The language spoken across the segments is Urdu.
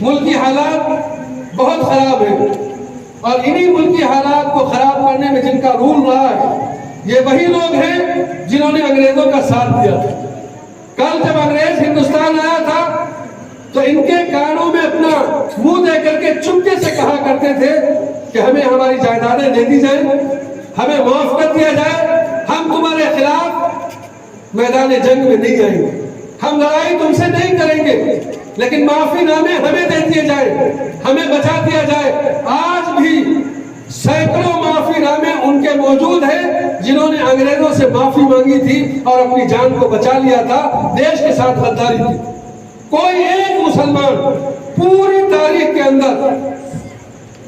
ملکی حالات بہت خراب ہیں، اور انہی ملکی حالات کو خراب کرنے میں جن کا رول رہا ہے یہ وہی لوگ ہیں جنہوں نے انگریزوں کا ساتھ دیا تھا۔ کل جب انگریز ہندوستان آیا تھا تو ان کے کانوں میں اپنا منہ دے کر کے چپکے سے کہا کرتے تھے کہ ہمیں ہماری جائیدادیں دے دی جائیں، ہمیں معاف کر دیا جائے، ہم تمہارے خلاف میدان جنگ میں نہیں آئیں گے، ہم لڑائی تم سے نہیں کریں گے، لیکن معافی نامے ہمیں دے دیے جائے، ہمیں بچا دیا جائے۔ آج بھی سینکڑوں معافی نامے ان کے موجود ہیں جنہوں نے انگریزوں سے معافی مانگی تھی اور اپنی جان کو بچا لیا تھا، دیش کے ساتھ غداری کی۔ کوئی ایک مسلمان پوری تاریخ کے اندر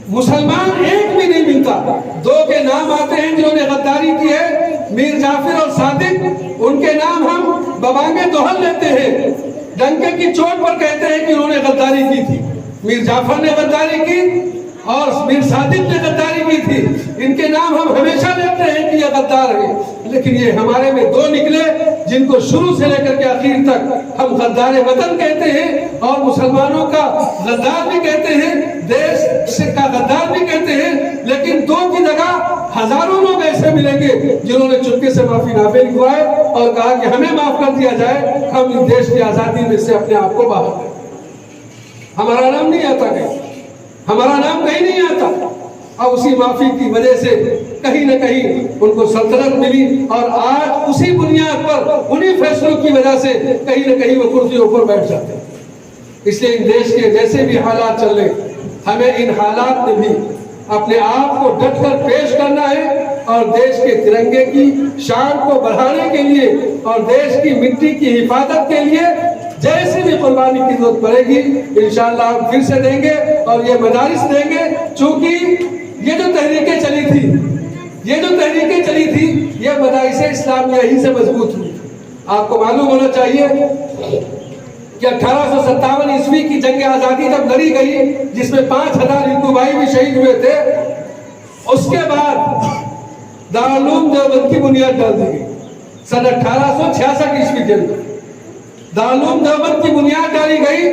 مسلمان ایک بھی نہیں ملتا، دو کے نام آتے ہیں جنہوں نے غداری کی ہے، میر جعفر اور صادق، ان کے نام ہم ببانگے دوہل لیتے ہیں، ڈنکے کی چوٹ پر کہتے ہیں کہ انہوں نے غداری کی تھی۔ میر جعفر نے غداری کی اور میر صادق نے غداری کی تھی، ان کے نام ہم ہمیشہ لیتے ہیں کہ یہ غدار ہیں، لیکن یہ ہمارے میں دو نکلے جن کو شروع سے لے کر کے آخر تک ہم غدار وطن کہتے ہیں اور مسلمانوں کا غدار بھی کہتے ہیں، دیش کا غدار بھی کہتے ہیں، لیکن دو کی جگہ ہزاروں لوگ ایسے ملیں گے جنہوں نے چپکے سے معافی نامے لکھوائے اور کہا کہ ہمیں معاف کر دیا جائے، ہم اس دیش کی آزادی میں سے اپنے آپ کو باہر کریں۔ ہمارا نام نہیں آتا کہیں، ہمارا نام کہیں نہیں آتا، اور اسی معافی کی وجہ سے کہیں نہ کہیں ان کو سلطنت ملی، اور آج اسی بنیاد پر انہی فیصلوں کی وجہ سے کہیں نہ کہیں وہ کرسیوں پر بیٹھ جاتے ہیں۔ اس لیے ان دیش کے جیسے بھی حالات چل رہے ہمیں ان حالات میں بھی اپنے آپ کو ڈٹ کر پیش کرنا ہے، اور دیش کے ترنگے کی شان کو بڑھانے کے لیے اور دیش کی مٹی کی حفاظت کے لیے جیسے بھی قربانی کی ضرورت پڑے گی انشاءاللہ ہم پھر سے دیں گے، اور یہ مدارس دیں گے، چونکہ یہ جو تحریکیں چلی تھی یہ مدارس اسلامیہ ہی سے مضبوط ہوئی۔ آپ کو معلوم ہونا چاہیے کہ 1857 عیسوی کی جنگ آزادی جب لڑی گئی جس میں 5000 ہندو بھائی بھی شہید ہوئے تھے، اس کے بعد دارالعلوم دیوبند کی بنیاد ڈال دی گئی۔ سن 1866 عیسوی کے اندر دارالعلوم دیوبند کی بنیاد ڈالی گئی،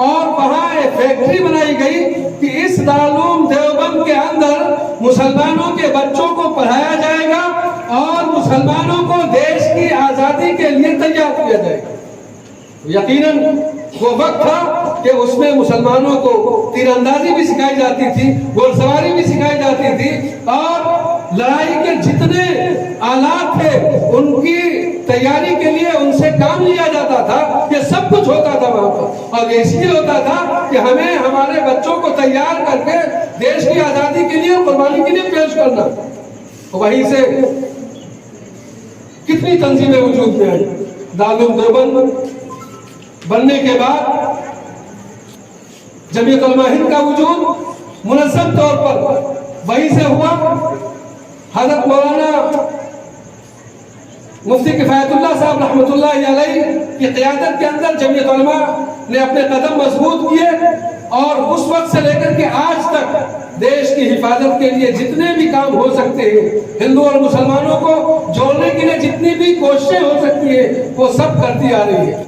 اور وہاں ایک فیکٹری بنائی گئی کہ اس دارالعلوم دیوبند کے اندر مسلمانوں کے بچوں کو پڑھایا جائے گا اور مسلمانوں کو دیش کی آزادی کے لیے تیار کیا جائے گا۔ یقیناً وہ وقت تھا کہ اس میں مسلمانوں کو تیر اندازی بھی سکھائی جاتی تھی، گھوڑ سواری بھی سکھائی جاتی تھی، اور لڑائی کے جتنے آلات تھے ان کی تیاری کے لیے ان سے کام لیا جاتا تھا۔ یہ سب کچھ ہوتا تھا وہاں پر، اور یہ اس لیے ہوتا تھا کہ ہمیں ہمارے بچوں کو تیار کر کے دیش کی آزادی کے لیے قربانی کے لیے پیش کرنا۔ وہیں سے کتنی تنظیمیں وجود میں آئی۔ دارالعلوم دیوبند بننے کے بعد جمعیت علماء ہند کا وجود منظم طور پر وہیں سے ہوا۔ حضرت مولانا مفتی کفایت اللہ صاحب رحمۃ اللہ علیہ کی قیادت کے اندر جمعیت علماء نے اپنے قدم مضبوط کیے، اور اس وقت سے لے کر کے آج تک دیش کی حفاظت کے لیے جتنے بھی کام ہو سکتے ہیں، ہندو اور مسلمانوں کو جوڑنے کے لیے جتنی بھی کوششیں ہو سکتی ہیں، وہ سب کرتی آ رہی ہے۔